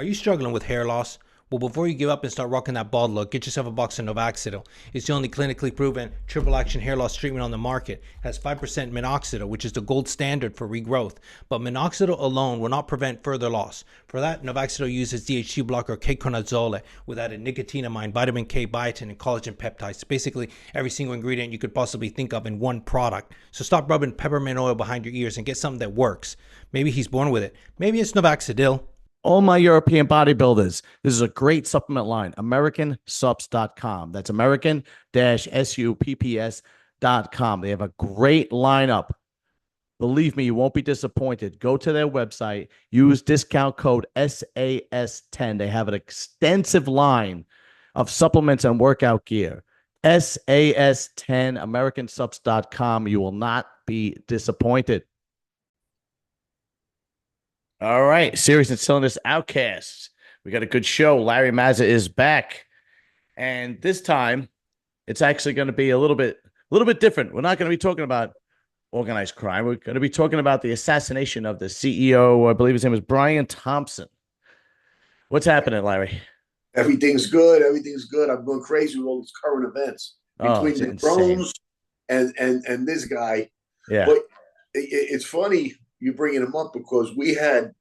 Are you struggling with hair loss? Well, before you give up and start rocking that bald look, get yourself a box of Novaxidil. It's the only clinically proven triple action hair loss treatment on the market. It has 5% minoxidil, which is the gold standard for regrowth. But minoxidil alone will not prevent further loss. For that, Novaxidil uses DHT blocker ketoconazole with added nicotinamide, vitamin K, biotin, and collagen peptides. Basically, every single ingredient you could possibly think of in one product. So stop rubbing peppermint oil behind your ears and get something that works. Maybe he's born with it. Maybe it's Novaxidil. All my European bodybuilders, this is a great supplement line, americansupps.com. That's American-supps.com. They have a great lineup. Believe me, you won't be disappointed. Go to their website, use discount code SAS10. They have an extensive line of supplements and workout gear. SAS10, americansupps.com. You will not be disappointed. All right, Serious and Silliness Outcasts. We got a good show. Larry Mazza is back, and this time it's actually going to be a little bit different. We're not going to be talking about organized crime. We're going to be talking about the assassination of the CEO. I believe his name is Brian Thompson. What's happening, Larry? Everything's good. Everything's good. I'm going crazy with all these current events between the drones and this guy. Yeah, but it's funny you bringing him up because we had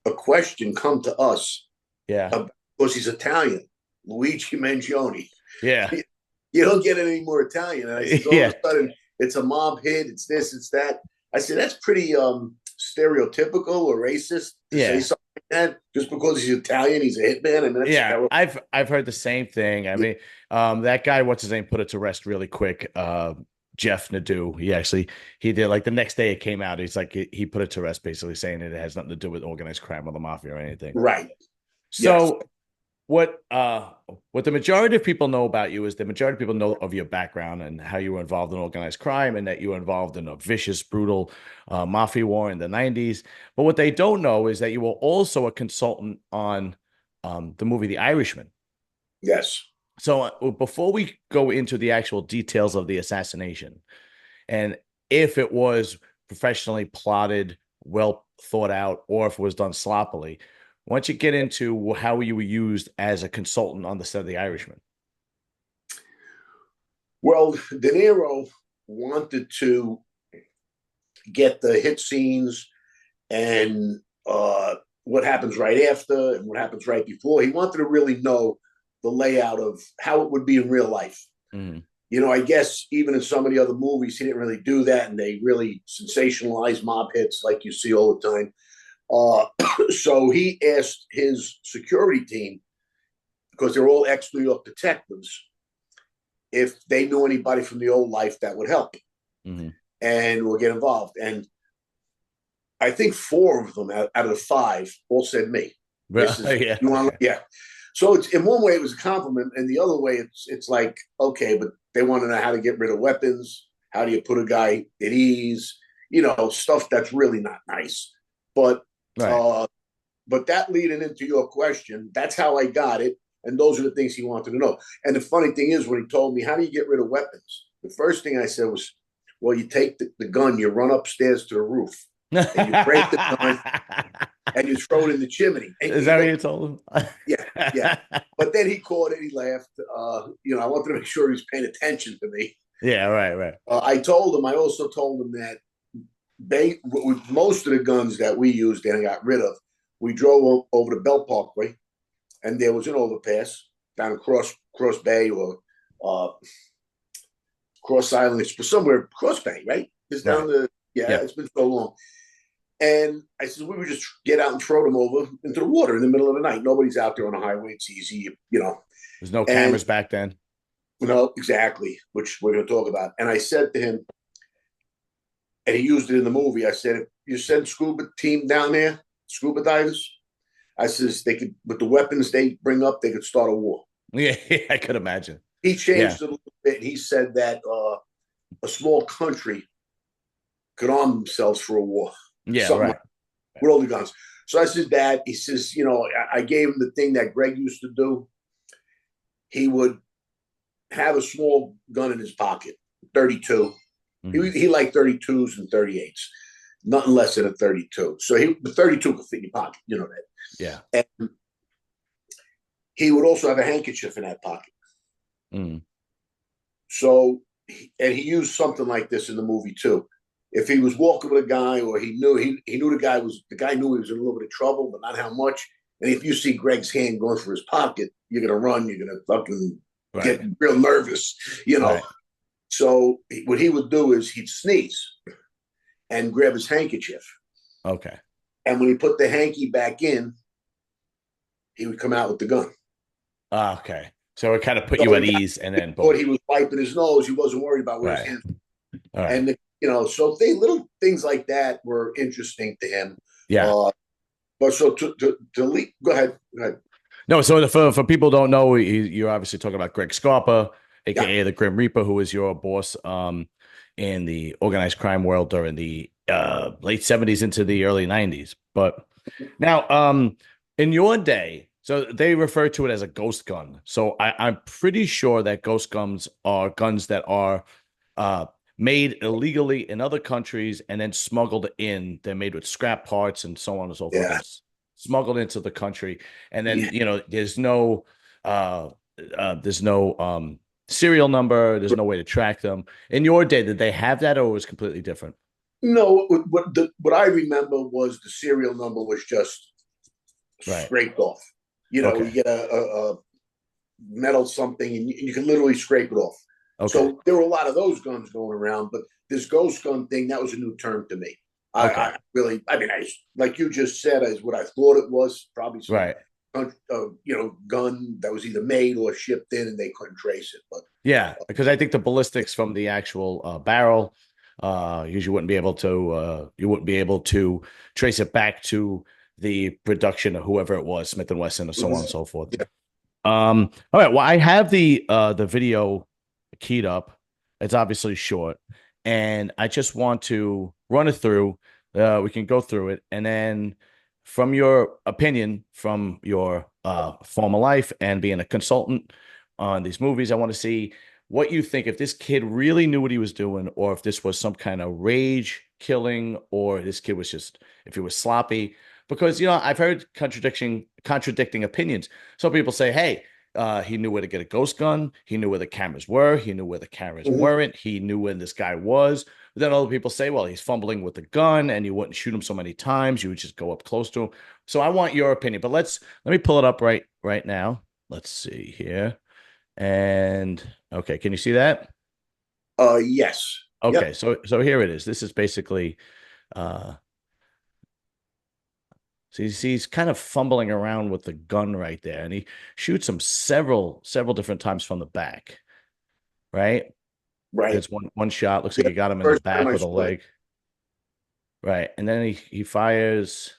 a question come to us. Yeah. Because he's Italian, Luigi Mangione. Yeah. You don't get any more Italian. And I said, all of a sudden, it's a mob hit. It's this, it's that. I said, that's pretty stereotypical or racist to say something like that. Just because he's Italian, he's a hitman. I mean, that's terrible. I've heard the same thing. I mean, that guy, what's his name, put it to rest really quick. Jeff Nadeau, he did, like, the next day it came out. He's like, he put it to rest, basically saying that it has nothing to do with organized crime or the mafia or anything. Right. So what the majority of people know about you is the majority of people know of your background and how you were involved in organized crime and that you were involved in a vicious, brutal mafia war in the 90s. But what they don't know is that you were also a consultant on the movie The Irishman. Yes. So before we go into the actual details of the assassination and if it was professionally plotted, well thought out, or if it was done sloppily, why don't you get into how you were used as a consultant on the set of The Irishman? Well, De Niro wanted to get the hit scenes and what happens right after and what happens right before. He wanted to really know the layout of how it would be in real life. Mm-hmm. You know, I guess even in some of the other movies, he didn't really do that, and they really sensationalize mob hits like you see all the time. So he asked his security team, because they're all ex-New York detectives, if they knew anybody from the old life that would help and will get involved. And I think 4 of them out of the 5 all said me. So it's, in one way it was a compliment, and the other way it's like, okay, but they want to know how to get rid of weapons. How do you put a guy at ease? You know, stuff that's really not nice. But but that leading into your question, that's how I got it, and those are the things he wanted to know. And the funny thing is, when he told me, how do you get rid of weapons? The first thing I said was, well, you take the gun, you run upstairs to the roof, and you break the gun, and you throw it in the chimney. And is that what you told him? Yeah. But then he caught it, he laughed. I wanted to make sure he was paying attention to me. Yeah, right. I also told him that with most of the guns that we used and got rid of, we drove over the Belt Parkway, and there was an overpass down Cross Bay or Cross Island, somewhere Cross Bay, right? It's down it's been so long. And I said, we would just get out and throw them over into the water in the middle of the night. Nobody's out there on the highway. It's easy, you know. There's no cameras back then. No, exactly, which we're going to talk about. And I said to him, and he used it in the movie, I said, if you send scuba team down there, scuba divers, I says, they could, with the weapons they bring up, they could start a war. Yeah, I could imagine. He changed it a little bit. He said that a small country could arm themselves for a war. Yeah, right. With all the guns. So I said, Dad, he says, I gave him the thing that Greg used to do. He would have a small gun in his pocket, 32. Mm-hmm. He liked 32s and 38s. nothing less than a 32. So the 32 could fit in your pocket, you know that. Yeah. And he would also have a handkerchief in that pocket. Mm. So, and he used something like this in the movie too. If he was walking with a guy, or he knew the guy knew he was in a little bit of trouble, but not how much. And if you see Greg's hand going for his pocket, you're gonna run. You're gonna fucking get real nervous, you know. Right. So what he would do is he'd sneeze and grab his handkerchief. Okay. And when he put the hanky back in, he would come out with the gun. Okay. So it kind of put you at ease, and then thought he was wiping his nose. He wasn't worried about where his hands were. All right. And so little things like that were interesting to him. Yeah. But so to leave, go ahead. No, so for people who don't know, you're obviously talking about Greg Scarpa, aka the Grim Reaper, who was your boss in the organized crime world during the late 70s into the early 90s. But now, in your day, so they refer to it as a ghost gun. So I'm pretty sure that ghost guns are guns that are made illegally in other countries and then smuggled in. They're made with scrap parts and so on and so forth. Yeah. Smuggled into the country, and then there's no serial number. There's no way to track them. In your day, did they have that, or was it completely different? No, what I remember was the serial number was just scraped off. You get a metal something, and you can literally scrape it off. Okay. So there were a lot of those guns going around, but this ghost gun thing, that was a new term to me. I like you just said, is what I thought it was, probably some gun that was either made or shipped in, and they couldn't trace it. But because I think the ballistics from the actual barrel, you wouldn't be able to trace it back to the production of whoever it was, Smith and Wesson, or so on and so forth. Yeah. All right. Well, I have the video keyed up. It's obviously short, and I just want to run it through. We can go through it, and then from your opinion, from your former life and being a consultant on these movies, I want to see what you think, if this kid really knew what he was doing, or if this was some kind of rage killing, or this kid was just, if he was sloppy. Because, I've heard contradicting opinions. Some people say, hey, he knew where to get a ghost gun. He knew where the cameras were. He knew where the cameras weren't. He knew when this guy was. But then other people say, well, he's fumbling with the gun, and you wouldn't shoot him so many times. You would just go up close to him. So I want your opinion. But let me pull it up right now. Let's see here. And okay, can you see that? Yes. Okay, yep. So here it is. This is basically so he's kind of fumbling around with the gun right there, and he shoots him several different times from the back. Right. It's one shot. Looks like he got him in the back with a leg. Right. And then he fires.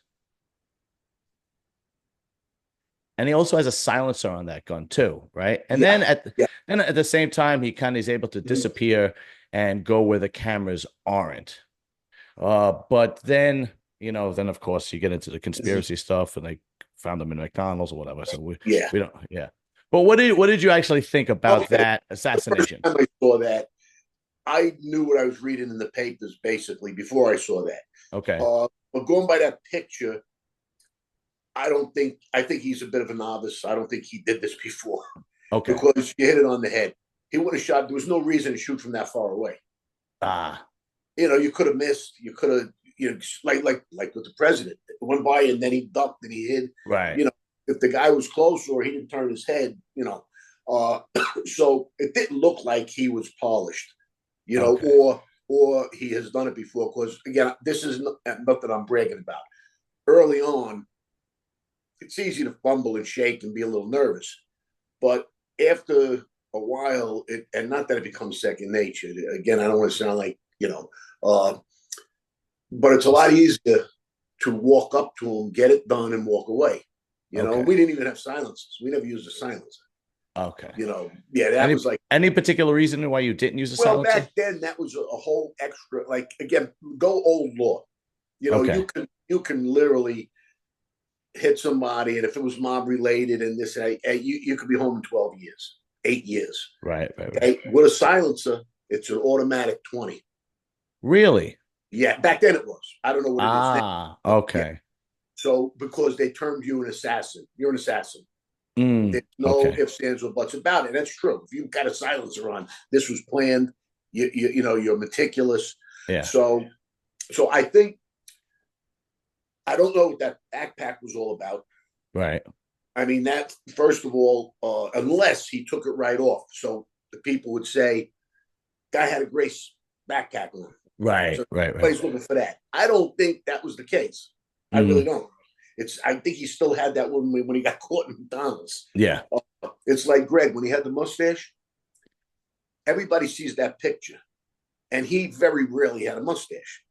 And he also has a silencer on that gun too, right? And then at the same time, he kind of is able to disappear and go where the cameras aren't. But then, then of course you get into the conspiracy stuff, and they found him in McDonald's or whatever. So we don't. But what did you actually think about that assassination? The first time I saw that, I knew what I was reading in the papers basically before I saw that. Okay. But going by that picture, I think he's a bit of a novice. I don't think he did this before. Okay. Because you hit it on the head. He would have shot. There was no reason to shoot from that far away. You could have missed. You could have, like with the president. It went by and then he ducked and he hid. Right. If the guy was close or he didn't turn his head, so it didn't look like he was polished, or he has done it before. Because again, this is not that I'm bragging about. Early on, it's easy to fumble and shake and be a little nervous, but after a while, and not that it becomes second nature. Again, I don't want to sound like but it's a lot easier to walk up to him, get it done, and walk away. We didn't even have silencers. We never used a silencer. Okay. That was like any particular reason why you didn't use a silencer? Well, back then that was a whole extra. Like again, go old law. You can literally hit somebody, and if it was mob related and this, you could be home in 12 years, 8 years. Right. Okay? With a silencer, it's an automatic 20. Really? Yeah, back then it was. I don't know what it is now. Ah, Yeah. okay. So because they termed you an assassin, you're an assassin. There's no Okay. ifs, ands, or buts about it. That's true. If you've got a silencer on, this was planned. You know, you're meticulous. Yeah. So I think I don't know what that backpack was all about. Right. I mean, that first of all, unless he took it right off, so the people would say, "Guy had a great backpack on." Right. So Right. everybody's Right. looking for that. I don't think that was the case. I really don't. I think he still had that when he got caught in McDonald's. Yeah. It's like Greg when he had the mustache. Everybody sees that picture, and he very rarely had a mustache,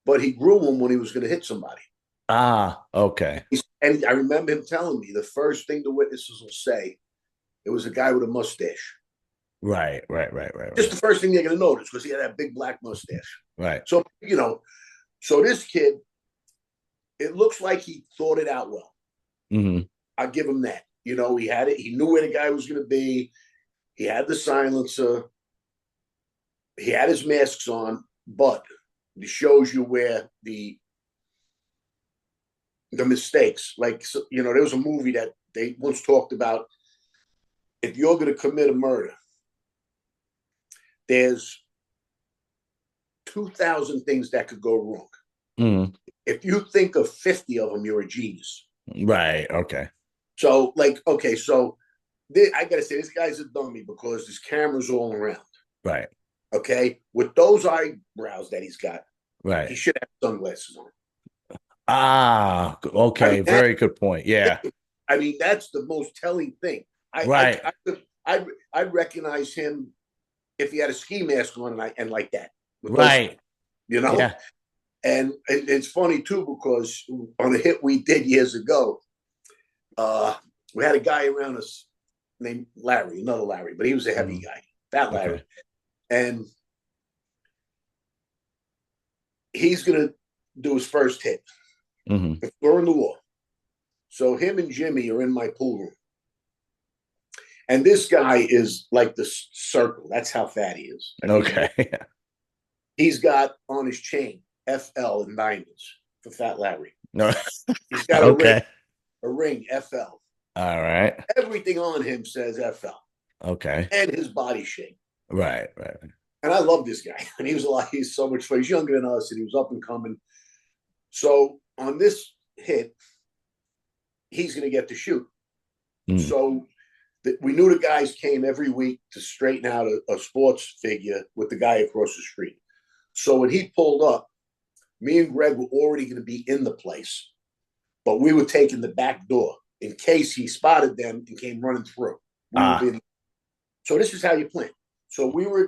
but he grew one when he was going to hit somebody. Ah, okay. And I remember him telling me the first thing the witnesses will say, it was a guy with a mustache. Right. Just the first thing they're going to notice because he had that big black mustache. Right. So, so this kid, it looks like he thought it out well. Mm-hmm. I'll give him that. He had it. He knew where the guy was going to be. He had the silencer. He had his masks on, but it shows you where the mistakes, like, there was a movie that they once talked about. If you're going to commit a murder, there's 2,000 things that could go wrong. Mm-hmm. If you think of 50 of them, you're a genius. Right. Okay. So, I got to say, this guy's a dummy because there's cameras all around. Right. Okay. With those eyebrows that he's got, Right. he should have sunglasses on. Ah, okay. Very good point. Yeah. I mean, that's the most telling thing. Right. I recognize him if he had a ski mask on and like that. Right. Yeah. And it's funny too, because on a hit we did years ago, we had a guy around us named Larry, another Larry, but he was a heavy guy, fat Larry. Okay. And he's going to do his first hit. Mm-hmm. We're in the wall. So him and Jimmy are in my pool room. And this guy is like the circle. That's how fat he is. Okay. He's got on his chain FL in diamonds for Fat Larry. No. He's got a ring FL. All right. Everything on him says FL. Okay. And his body shape. Right. And I love this guy. And he's so much fun. He's younger than us, and he was up and coming. So on this hit, he's going to get to shoot. So we knew the guys came every week to straighten out a sports figure with the guy across the street. So when he pulled up, me and Greg were already going to be in the place, but we were taking the back door in case he spotted them and came running through. So this is how you plan. So we were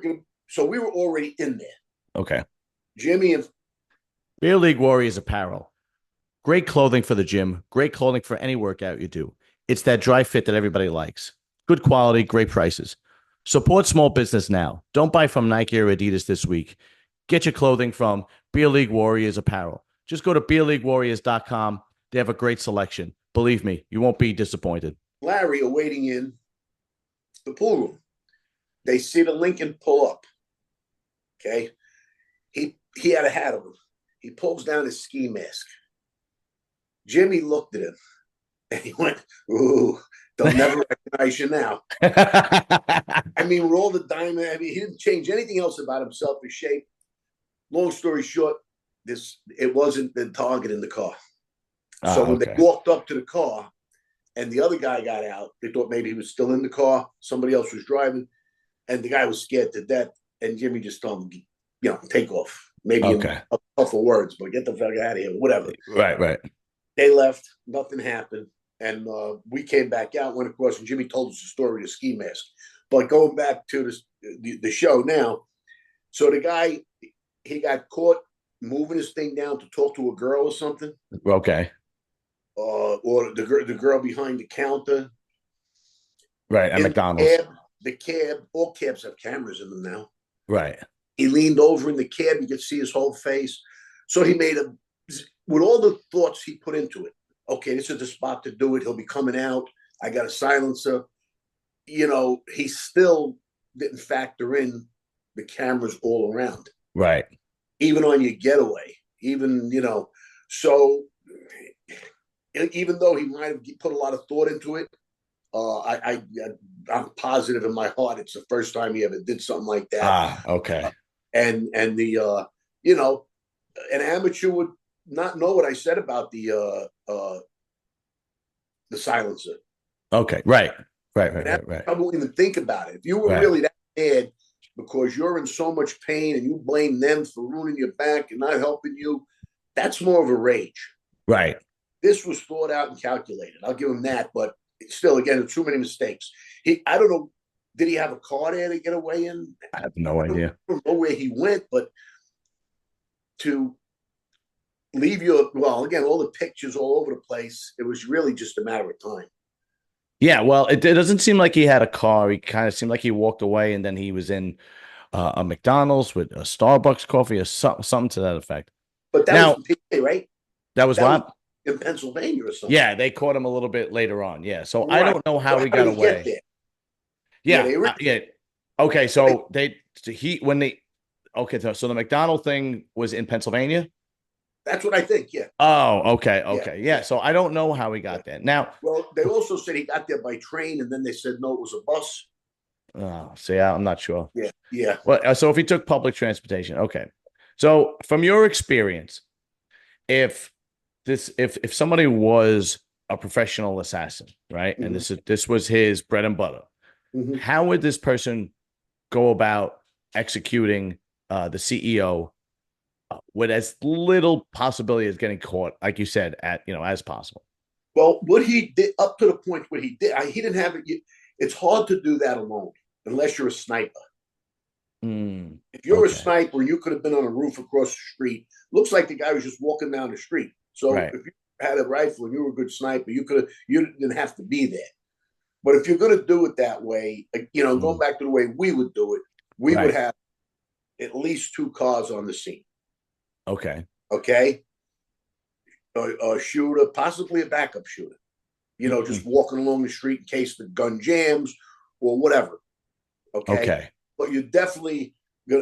already in there. Okay. Jimmy and Beer League Warriors apparel. Great clothing for the gym. Great clothing for any workout you do. It's that dry fit that everybody likes. Good quality, great prices. Support small business now. Don't buy from Nike or Adidas this week. Get your clothing from Beer League Warriors apparel. Just go to beerleaguewarriors.com. They have a great selection. Believe me, you won't be disappointed. Larry are waiting in the pool room. They see the Lincoln pull up. Okay. He had a hat on. He pulls down his ski mask. Jimmy looked at him and he went, "Ooh, they'll never recognize you now." I mean, with all the diamond, he didn't change anything else about himself, his shape. Long story short, it wasn't the target in the car. So when they walked up to the car and the other guy got out, they thought maybe he was still in the car. Somebody else was driving, and the guy was scared to death. And Jimmy just told him, take off. Maybe in a couple of words, but get the fuck out of here, whatever. Right. They left. Nothing happened. And we came back out, went across, and Jimmy told us the story of the ski mask. But going back to the show now, so the guy, he got caught moving his thing down to talk to a girl or something. Okay. Or the girl behind the counter. Right, at McDonald's. The cab, all cabs have cameras in them now. Right. He leaned over in the cab. You could see his whole face. So he made with all the thoughts he put into it. Okay, this is the spot to do it. He'll be coming out. I got a silencer. He still didn't factor in the cameras all around. Right. even on your getaway, even, so even though he might have put a lot of thought into it, I'm positive in my heart it's the first time he ever did something like that. Okay. And an amateur would not know what I said about the silencer. Okay. Right. I won't even think about it. If you were Right. really that bad because you're in so much pain and you blame them for ruining your back and not helping you, that's more of a rage. Right. This was thought out and calculated. I'll give him that, but still, again, too many mistakes. I don't know. Did he have a car there to get away in? I have no idea. I don't know where he went, but to leave all the pictures all over the place, it was really just a matter of time. Yeah, well, it doesn't seem like he had a car. He kind of seemed like he walked away, and then he was in a McDonald's with a Starbucks coffee or something to that effect. But that was in PA, right? That was what? In Pennsylvania or something. Yeah, they caught him a little bit later on. Yeah, so right. I don't know how he got away. Yeah. Okay, so so the McDonald thing was in Pennsylvania? That's what I think, yeah. Oh, okay. Yeah, so I don't know how he got there. Now, well, they also said he got there by train, and then they said, no, it was a bus. Oh, see, I'm not sure. Yeah. Well, so if he took public transportation, okay. So from your experience, if somebody was a professional assassin, right, and this was his bread and butter, how would this person go about executing the CEO with as little possibility as getting caught, like you said, as possible? Well, what he did up to the point where he didn't have it. It's hard to do that alone unless you're a sniper. If you're a sniper, you could have been on a roof across the street. Looks like the guy was just walking down the street. So if you had a rifle and you were a good sniper, you didn't have to be there. But if you're going to do it that way, going back to the way we would do it, we would have at least 2 cars on the scene. Okay. A shooter, possibly a backup shooter, just walking along the street in case the gun jams or whatever. Okay. But you're definitely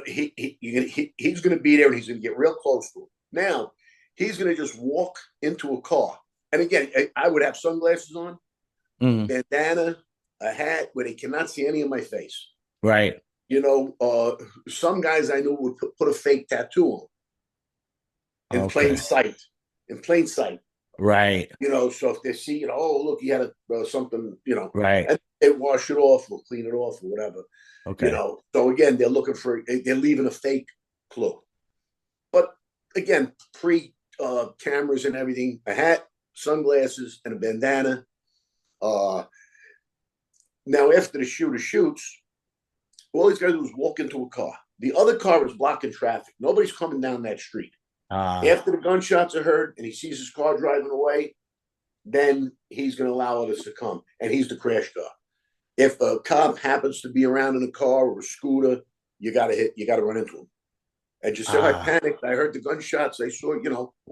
he's going to be there and he's going to get real close to him. Now, he's going to just walk into a car. And again, I would have sunglasses on, bandana, a hat where they cannot see any of my face. Right. Some guys I knew would put a fake tattoo on in plain sight. Right. So if they see, oh, look, he had something, right. And they wash it off or clean it off or whatever. Okay. So again, they're leaving a fake clue. But again, cameras and everything, a hat, sunglasses, and a bandana. Now, after the shooter shoots, all he's got to do is walk into a car. The other car is blocking traffic. Nobody's coming down that street. After the gunshots are heard and he sees his car driving away, then he's going to allow others to come, and he's the crash car. If a cop happens to be around in a car or a scooter, you got to run into him. And just say, I panicked. I heard the gunshots. I saw,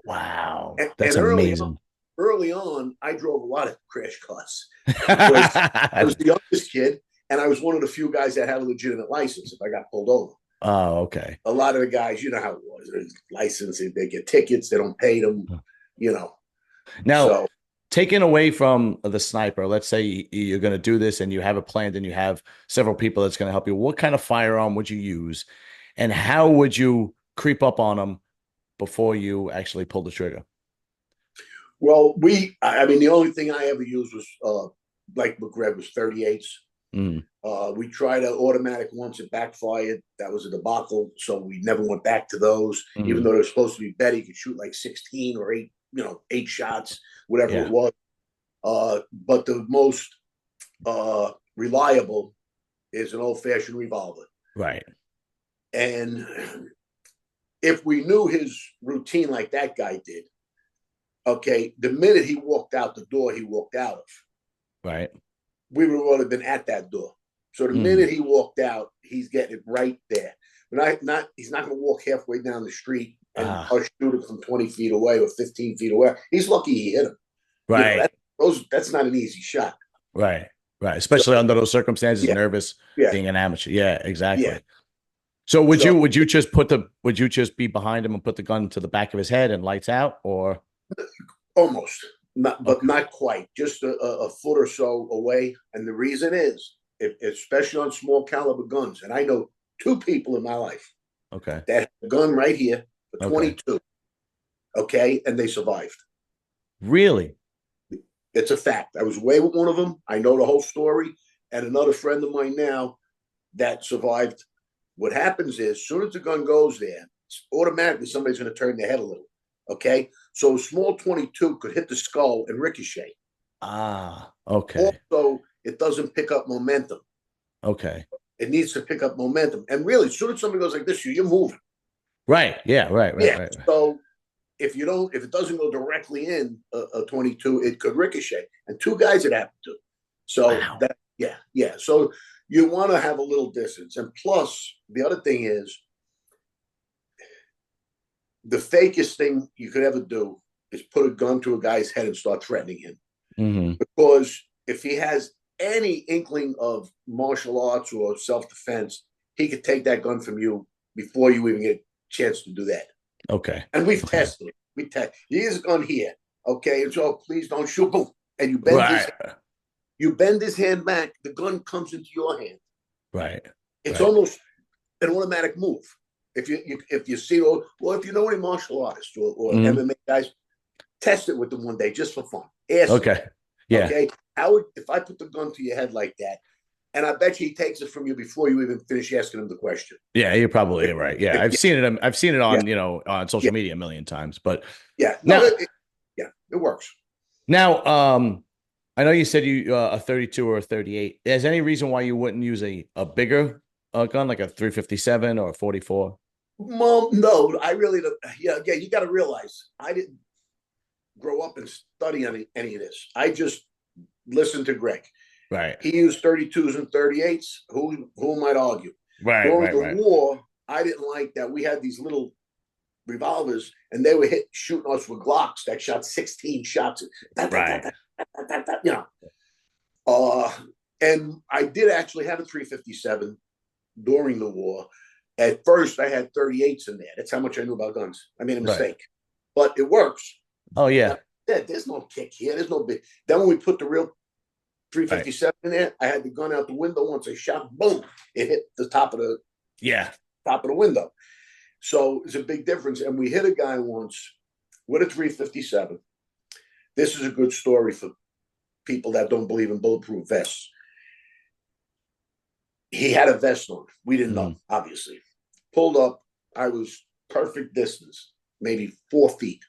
Wow. That's amazing. Early on, I drove a lot of crash cars. I was the youngest kid, and I was one of the few guys that had a legitimate license if I got pulled over. Oh, okay. A lot of the guys, you know how it was. There's license, they get tickets, they don't pay them, Now, taken away from the sniper, let's say you're going to do this and you have it planned and you have several people that's going to help you. What kind of firearm would you use, and how would you creep up on them before you actually pull the trigger? Well, the only thing I ever used was, like McGregor, was 38s. We tried an automatic once, it backfired. That was a debacle, so we never went back to those. Even though they were supposed to be better, you could shoot like 16 or 8 shots, whatever it was. But the most reliable is an old-fashioned revolver. Right. And if we knew his routine like that guy did, the minute he walked out the door he walked out of, right, we would have been at that door. So the minute he walked out, he's getting it right there. But he's not going to walk halfway down the street and shoot him from 20 feet away or 15 feet away. He's lucky he hit him. Right. That's not an easy shot. Right. Especially under those circumstances, nervous, being an amateur. Yeah, exactly. Yeah. So would you just be behind him and put the gun to the back of his head and lights out, or Almost, not, but okay. not quite. Just a foot or so away. And the reason is, especially on small caliber guns, and I know two people in my life Okay. that had a gun right here for Okay. 22. Okay, and they survived. Really? It's a fact. I was away with one of them. I know the whole story. And another friend of mine now that survived. What happens is, as soon as the gun goes there, automatically somebody's going to turn their head a little. Okay, so a small 22 could hit the skull and ricochet. Ah, okay. Also, it doesn't pick up momentum. Okay. It needs to pick up momentum. And really, as soon as somebody goes like this, you're moving. Right. Yeah. Right. Right. Yeah. Right. So if it doesn't go directly in a 22, it could ricochet. And two guys it happened to. So Wow. yeah. So you want to have a little distance. And plus, the other thing is, the fakest thing you could ever do is put a gun to a guy's head and start threatening him. Mm-hmm. Because if he has any inkling of martial arts or self-defense, he could take that gun from you before you even get a chance to do that. Okay. And we've tested it. Here's a gun here. Okay. And so please don't shoot. Boom. And you bend his hand back, the gun comes into your hand. Right. It's almost an automatic move. If you see, or if you know any martial artists or MMA guys, test it with them one day just for fun. Ask Okay. them, Yeah. okay. If I put the gun to your head like that, and I bet you he takes it from you before you even finish asking him the question. Yeah, you're probably right. Yeah, I've seen it. I've seen it on on social media a million times. But it works. Now, I know you said you a 32 or a 38. Is there any reason why you wouldn't use a bigger gun, like a 357 or a 44? No, I really don't. Yeah. You got to realize I didn't grow up and study any of this. I just listened to Greg. Right. He used 32s and 38s. Who might argue? Right. During the war, I didn't like that we had these little revolvers and they were shooting us with Glocks that shot 16 shots. And I did actually have a 357 during the war. At first, I had 38s in there. That's how much I knew about guns. I made a mistake, but it works. Oh yeah. There's no kick here. There's no big. Then when we put the real 357 in there, I had the gun out the window. Once I shot, boom, it hit the top of the window. So it's a big difference. And we hit a guy once with a 357. This is a good story for people that don't believe in bulletproof vests. He had a vest on. We didn't know, obviously. Pulled up. I was perfect distance, maybe 4 feet.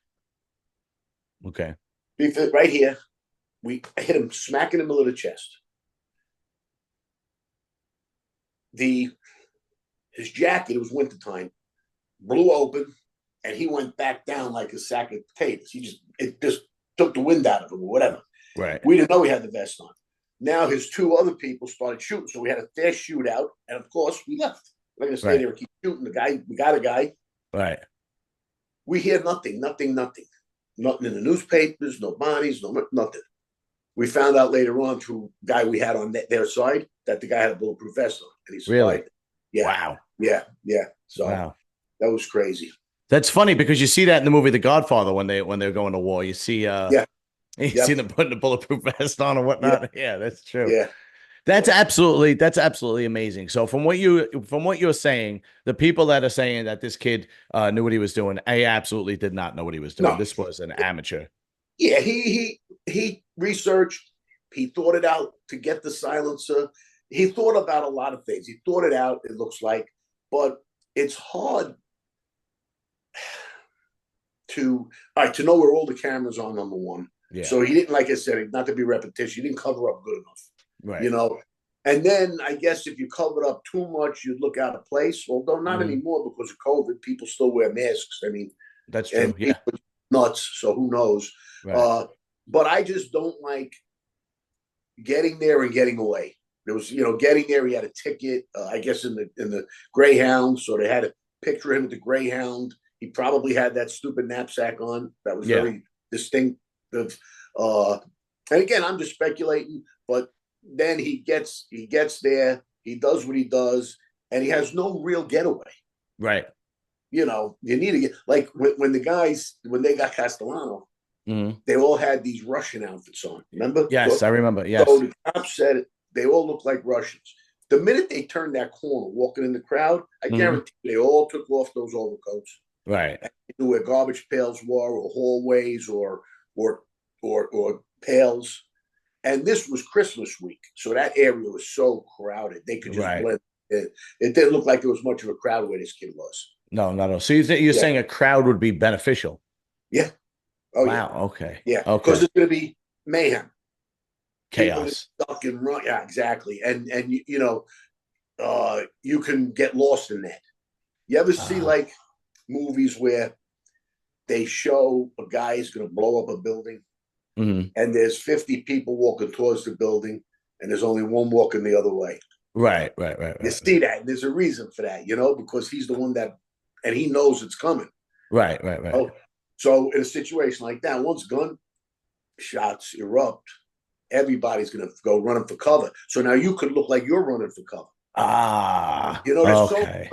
Okay. 3 feet right here. I hit him smack in the middle of the chest. His jacket, it was wintertime, blew open, and he went back down like a sack of potatoes. It just took the wind out of him or whatever. Right. We didn't know he had the vest on. Now his two other people started shooting, so we had a fast shootout, and of course we left. We're going to stay there and keep shooting. The guy, we got a guy. Right. We hear nothing in the newspapers, no bodies, nothing. We found out later on through a guy we had on their side that the guy had a bulletproof vest on, and he survived. Really? Yeah. Wow. Yeah. So that was crazy. That's funny because you see that in the movie The Godfather when they're going to war. You see, you see them putting a bulletproof vest on and whatnot. Yeah, that's true. Yeah. That's absolutely amazing. So from what you're saying, the people that are saying that this kid knew what he was doing, I absolutely did not know what he was doing. No. This was an amateur. Yeah, he researched. He thought it out to get the silencer. He thought about a lot of things. He thought it out, it looks like, but it's hard to know where all the cameras are, number one. Yeah. So he didn't, like I said, not to be repetitious, he didn't cover up good enough. Right. And then I guess if you covered up too much, you'd look out of place. Although not anymore because of COVID, people still wear masks. I mean, that's true. Yeah. Nuts. So who knows? Right. But I just don't like getting there and getting away. There was, getting there. He had a ticket, I guess, in the Greyhound. So they had to picture him at the Greyhound. He probably had that stupid knapsack on. That was very distinctive. And again, I'm just speculating. But then he gets there. He does what he does, and he has no real getaway. Right. You know, you need to get like when they got Castellano, they all had these Russian outfits on. Remember? Yes, I remember. Yes. So the cop said they all look like Russians. The minute they turned that corner, walking in the crowd, I guarantee they all took off those overcoats. Right. They knew where garbage pails were, or hallways, or pails. And this was Christmas week, so that area was so crowded they could just blend in. It didn't look like there was much of a crowd where this kid was. No, not at all. So you're saying a crowd would be beneficial? Yeah. Oh, wow. Yeah. Okay. Yeah. Okay. Because it's going to be mayhem, chaos, duck and run. Yeah, exactly. And you know, you can get lost in that. You ever see like movies where they show a guy is going to blow up a building, and there's 50 people walking towards the building, and there's only one walking the other way. Right. You see that, and there's a reason for that, you know, because he's the one that, and he knows it's coming. Right. So in a situation like that, once gun shots erupt, everybody's going to go running for cover. So now you could look like you're running for cover. Ah, You know, there's okay.